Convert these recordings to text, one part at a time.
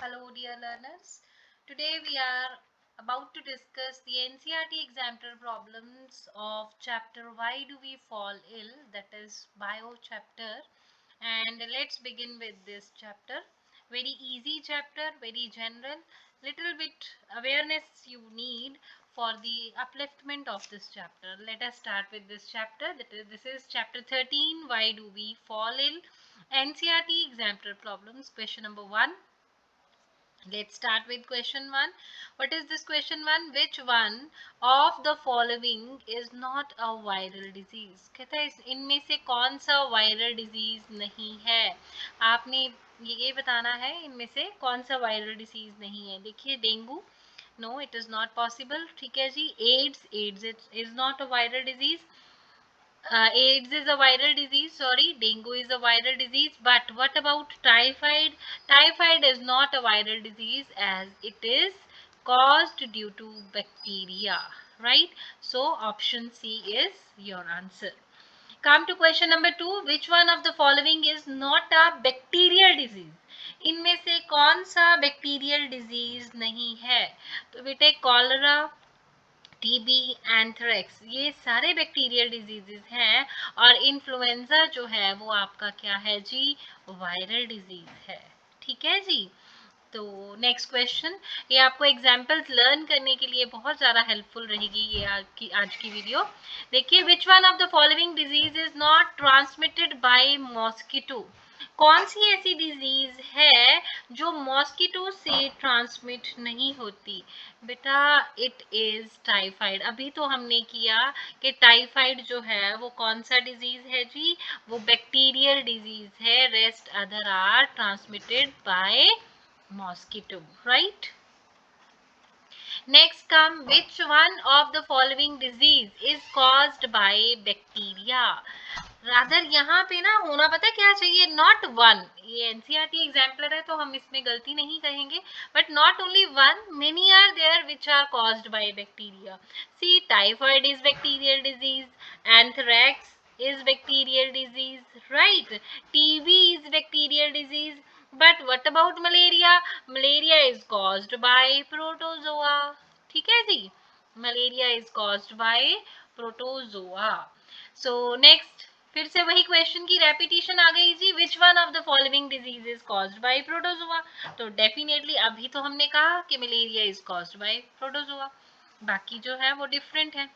Hello dear learners. Today we are about to discuss the NCERT examiner problems of chapter Why Do We Fall Ill, that is bio chapter. And let's begin with this chapter. Very easy chapter, very general, little bit awareness you need for the upliftment of this chapter. Let us start with this chapter. This is chapter 13, Why Do We Fall Ill? NCERT examiner problems, question number 1. Let's start with question 1. What is this question 1? Which one of the following is not a viral disease? कहता है इनमें से कौन सा viral disease नहीं है? आपने ये बताना है इनमें से कौन सा वायरल डिजीज नहीं है. देखिए dengue, no it is not possible. ठीक है जी. AIDS is not a viral disease. AIDS is a viral disease, sorry, dengue is a viral disease, but what about typhoid? Typhoid is not a viral disease as it is caused due to bacteria, right? So option C is your answer. Come to question number 2. Which one of the following is not a bacterial disease? इनमें से कौन सा bacterial disease नहीं है? तो बेटे cholera, TB, anthrax, ये सारे बैक्टीरियल डिजीजेस हैं. और इन्फ्लुएंजा जो है वो आपका क्या है जी? वायरल डिजीज है. ठीक है जी. तो नेक्स्ट क्वेश्चन, ये आपको एग्जाम्पल्स लर्न करने के लिए बहुत ज़्यादा हेल्पफुल रहेगी ये आज की वीडियो. देखिए, विच one of the following disease is not transmitted by mosquito? कौन सी ऐसी डिजीज है जो मॉस्किटो से ट्रांसमिट नहीं होती? बेटा इट इज टाइफाइड. अभी तो हमने किया कि टाइफाइड जो है वो कौन सा डिजीज है जी? वो बैक्टीरियल डिजीज है. Rest other are transmitted by mosquito, right? Next come, which one of the following disease is caused by bacteria? Rather यहाँ पे ना होना पता क्या चाहिए? Not one. ये एनसीईआरटी एग्जाम्पलर है तो हम इसमें गलती नहीं कहेंगे, but not only one, many are there which are caused by bacteria. See, typhoid is bacterial disease, anthrax is bacterial disease, right? TB is bacterial disease. But what about malaria? Malaria is caused by protozoa. ठीक है जी. Malaria is caused by protozoa. So next, फिर से वही question की repetition आ गई जी. Which one of the following disease is caused by protozoa? तो डेफिनेटली अभी तो हमने कहा कि malaria is caused by protozoa, बाकी जो है वो डिफरेंट है.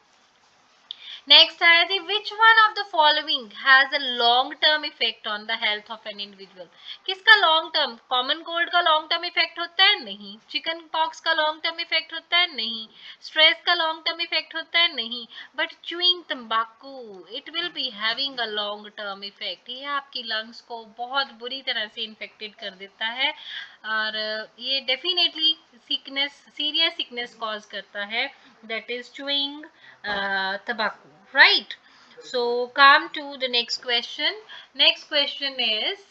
नेक्स्ट आया थी, which one of the following has a long term effect on the health of an individual? किसका लॉन्ग टर्म? कॉमन कोल्ड का लॉन्ग टर्म इफेक्ट होता है? नहीं. चिकन पॉक्स का लॉन्ग टर्म इफेक्ट होता है? नहीं. स्ट्रेस का लॉन्ग टर्म इफेक्ट होता है? नहीं. बट च्यूइंग तंबाकू, it will be having a long term effect. ये आपकी लंग्स को बहुत बुरी तरह से इन्फेक्टेड कर देता है और ये definitely sickness, serious sickness cause करता है, that is chewing tobacco, right? So come to the next question. Next question is,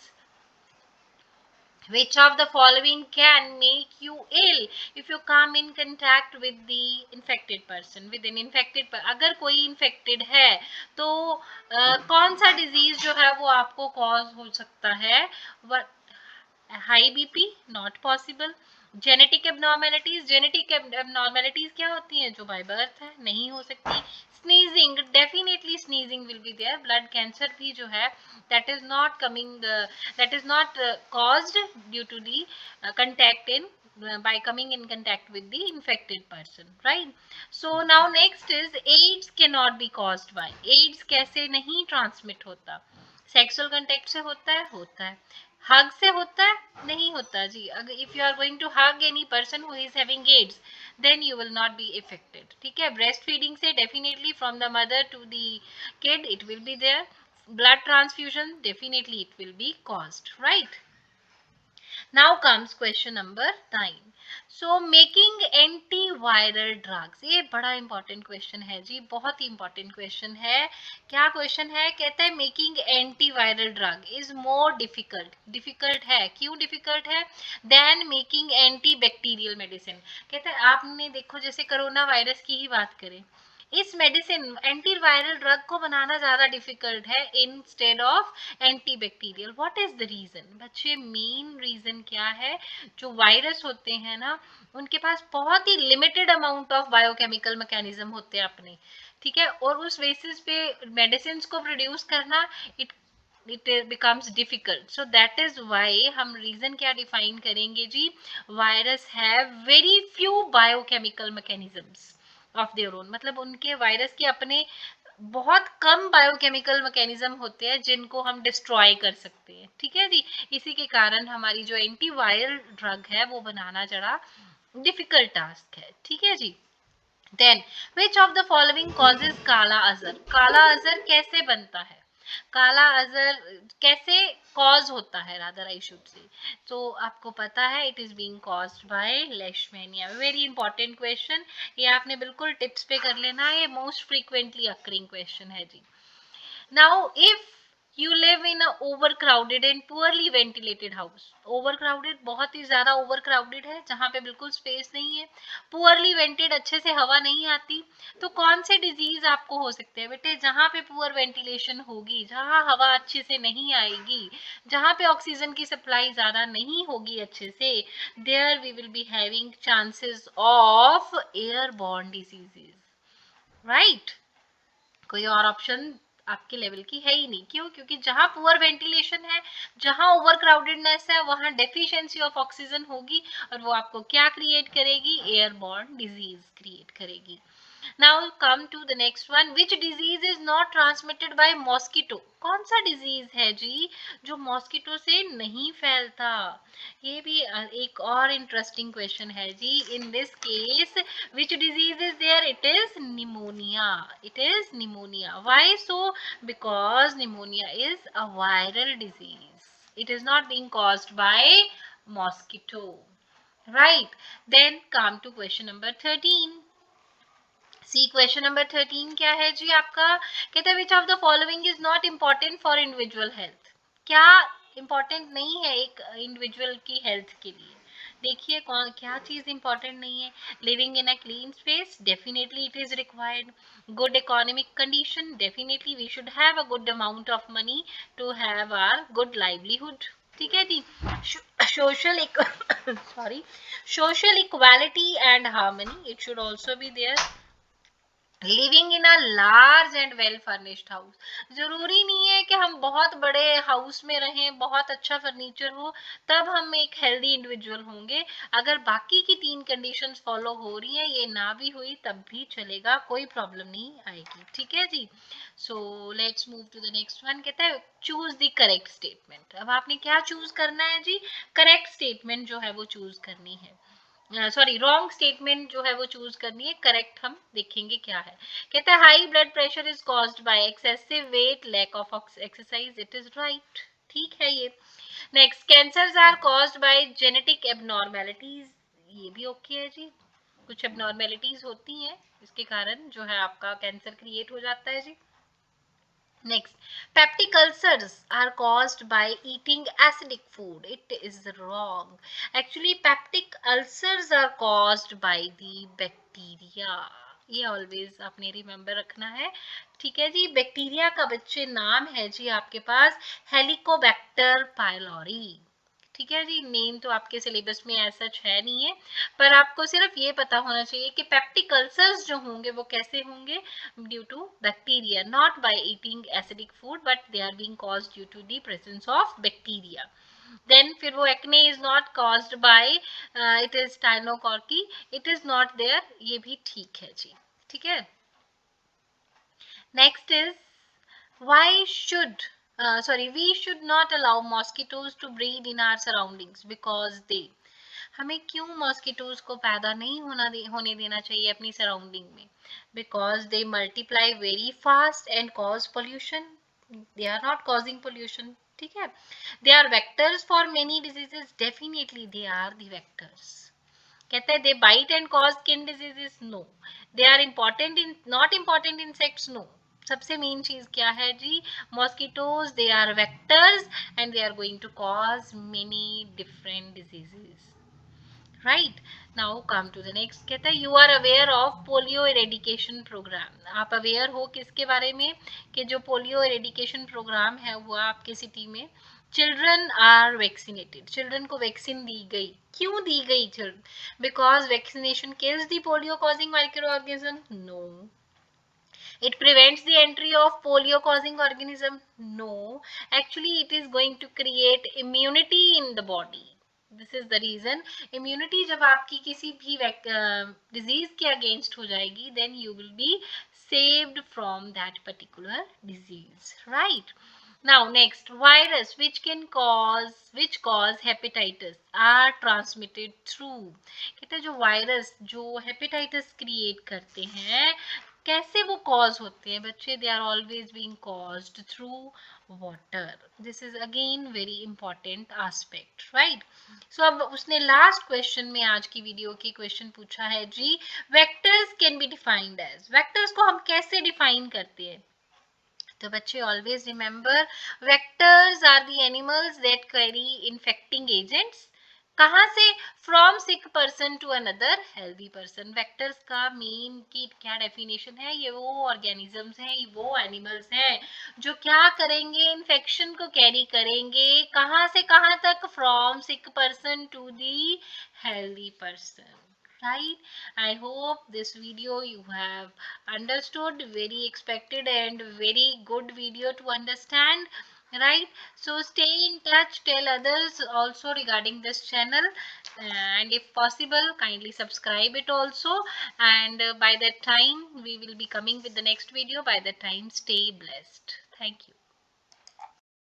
which of the following can make you ill if you come in contact with the infected person? with an infected अगर कोई infected है तो कौन सा disease जो है वो आपको cause हो सकता है? High BP, not possible. Genetic abnormalities, genetic abnormalities क्या होती हैं? जो बाय बर्थ है, नहीं हो सकती. Sneezing, definitely sneezing will be there. Blood cancer भी जो है that is not coming, that is not caused due to the contact in by coming in contact with the infected person, right? So now next is, AIDS cannot be caused by. AIDS कैसे नहीं transmit होता? Sexual contact से होता है? होता है. हग से होता है? नहीं होता जी. अगर if you are going to hug any person who is having AIDS, then you will not be affected. ठीक है. ब्रेस्ट फीडिंग से definitely from the mother to the kid it will be there. Blood transfusion definitely it will be caused, right? Now comes question number 9. So making antiviral drugs, ये बड़ा important question है जी, बहुत ही important question है. क्या question है? कहता है making antiviral drug is more difficult. Difficult है, क्यों डिफिकल्ट है? Then making anti bacterial medicine. कहता है आपने देखो जैसे कोरोना वायरस की ही बात करें, इस मेडिसिन एंटीवायरल ड्रग को बनाना ज्यादा डिफिकल्ट है instead of antibacterial. What is the reason बच्चे? मेन रीजन क्या है? जो वायरस होते हैं ना, उनके पास बहुत ही limited amount of biochemical mechanism होते हैं अपने, ठीक है, और उस बेसिस पे मेडिसिन को प्रोड्यूस करना it it becomes difficult. So that is why हम reason क्या define करेंगे जी? Virus have very few biochemical mechanisms of their own, मतलब उनके वायरस के अपने बहुत कम बायोकेमिकल मैकेनिज्म होते हैं जिनको हम डिस्ट्रॉय कर सकते हैं, ठीक है जी। इसी के कारण हमारी जो एंटीवायरल ड्रग है वो बनाना जरा डिफिकल्ट टास्क है, ठीक है जी। Then which of the following causes kala azar? काला अजहर कैसे बनता है? काला अजहर कैसे कॉज होता है, रादर आई शुड से? तो आपको पता है it is being caused by leishmania. Very important question, ये आपने बिल्कुल टिप्स पे कर लेना है, ये मोस्ट फ्रीक्वेंटली अकरिंग क्वेश्चन है जी। Now, if you live in a overcrowded and poorly ventilated house, overcrowded बहुत ही ज्यादा overcrowded है जहाँ पे बिल्कुल स्पेस नहीं है, poorly vented अच्छे से हवा नहीं आती, तो कौन से डिजीज आपको हो सकते हैं बेटे? जहाँ पे पुअर वेंटिलेशन होगी, जहाँ हवा अच्छे से नहीं आएगी, जहाँ पे ऑक्सीजन की सप्लाई ज्यादा नहीं होगी अच्छे से, there we will be having chances of airborne diseases, right? कोई और ऑप्शन आपके लेवल की है ही नहीं। क्यों? क्योंकि जहां पुअर वेंटिलेशन है, जहां ओवर क्राउडेडनेस है, वहां डेफिशिएंसी ऑफ ऑक्सीजन होगी और वो आपको क्या क्रिएट करेगी? एयरबॉर्न डिजीज क्रिएट करेगी। Now come to the next one, which disease is not transmitted by mosquito? कौन सा डिजीज है जी जो मॉस्किटो से नहीं फैलता? ये भी एक और इंटरेस्टिंग क्वेश्चन है जी। In this case which disease is there? It is pneumonia. It is pneumonia. Why so? Because pneumonia is a viral disease. It is not being caused by mosquito, right? Then come to question number 13. See question number 13 क्या है जी आपका? कहते हैं which of the following is not important for individual health? क्या important नहीं है एक इंडिविजुअल की हेल्थ के लिए? देखिए कौन क्या चीज इंपॉर्टेंट नहीं है? Living in a clean space, definitely it is required. Good economic condition, definitely we should have a good amount of money to have our good livelihood, ठीक है जी। Social sorry, social equality and harmony, it should also be there. Living in a large and well furnished house, जरूरी नहीं है कि हम बहुत बड़े हाउस में रहें, बहुत अच्छा फर्नीचर हो तब हम एक हेल्दी इंडिविजुअल होंगे। अगर बाकी की 3 कंडीशंस फॉलो हो रही हैं, ये ना भी हुई तब भी चलेगा, कोई प्रॉब्लम नहीं आएगी, ठीक है जी। So let's move to the next one. कहता है चूज द करेक्ट स्टेटमेंट। अब आपने क्या चूज करना है जी? करेक्ट स्टेटमेंट जो है वो चूज करनी है, सॉरी रॉन्ग स्टेटमेंट जो है वो चूज करनी है, करेक्ट हम देखेंगे क्या है। कहता है high blood pressure is caused by excessive weight, lack of exercise, it is right, ठीक है ये। Next, cancers are caused by genetic abnormalities, ये भी ओके है जी। कुछ एबनॉर्मेलिटीज होती हैं इसके कारण जो है आपका कैंसर क्रिएट हो जाता है जी। Next, peptic ulcers are caused by eating acidic food. It is wrong. Actually, peptic ulcers are caused by the bacteria. ये ऑलवेज आपने रिमेम्बर रखना है, ठीक है जी। बैक्टीरिया का बच्चे नाम है जी आपके पास हेलिकोबैक्टर पाइलोरी, ठीक है जी। नेम तो आपके सिलेबस में ऐसा है नहीं है, पर आपको सिर्फ ये पता होना चाहिए कि पेप्टिक अल्सर्स जो होंगे वो कैसे होंगे? Due to bacteria, not by eating acidic food, but they are being caused due to the presence of bacteria. Then फिर वो acne is not caused by it is staphylococci, it is not there, ये भी ठीक है जी, ठीक है। Next is why should we should not allow mosquitoes to breed in our surroundings because they, हमें क्यों मॉस्किटोज को पैदा नहीं होने देना चाहिए अपनी सराउंडिंग में? Because they multiply very fast and cause pollution, they are not causing pollution, ठीक है। They are vectors for many diseases, definitely they are the vectors. कहते हैं they bite and cause skin diseases, no. They are important in not important insects, no. सबसे main चीज क्या है जी? Mosquitoes, they are vectors and they are going to cause many different diseases, right now come to the next, कहता है you are aware of polio eradication programme. आप aware हो किसके बारे में, कि जो पोलियो इरेडिकेशन प्रोग्राम है वो आपके सिटी में चिल्ड्रन आर वैक्सीनेटेड, चिल्ड्रन को वैक्सीन दी गई। क्यों दी गई children, because vaccination kills the polio causing micro organism, no. It prevents the entry of polio causing organism, no. Actually it is going to create immunity in the body. This is the reason, immunity जब आपकी किसी भी disease के against हो जाएगी, then you will be saved from that particular disease, right? Now next, virus which cause hepatitis are transmitted through, कहते हैं जो वायरस जो हेपेटाइटिस क्रिएट करते हैं कैसे वो कॉज होते हैं बच्चे, they are always being caused through water. This is again very important aspect, right. So अब उसने लास्ट क्वेश्चन में आज की वीडियो के क्वेश्चन पूछा है जी, vectors can be defined as, vectors को हम कैसे डिफाइन करते हैं। तो बच्चे always remember, vectors are the animals that carry infecting agents, कहाँ से, from sick person to another healthy person. Vectors का मेन की क्या डेफिनेशन है, ये वो ऑर्गेनिजम्स हैं, वो एनिमल्स हैं जो क्या करेंगे, इन्फेक्शन को कैरी करेंगे, कहाँ से कहाँ तक, from sick person to the healthy person, right? I hope this video you have understood, very expected and very good video to understand, right? So stay in touch, tell others also regarding this channel, and if possible kindly subscribe it also, and by that time we will be coming with the next video. By that time, stay blessed. Thank you.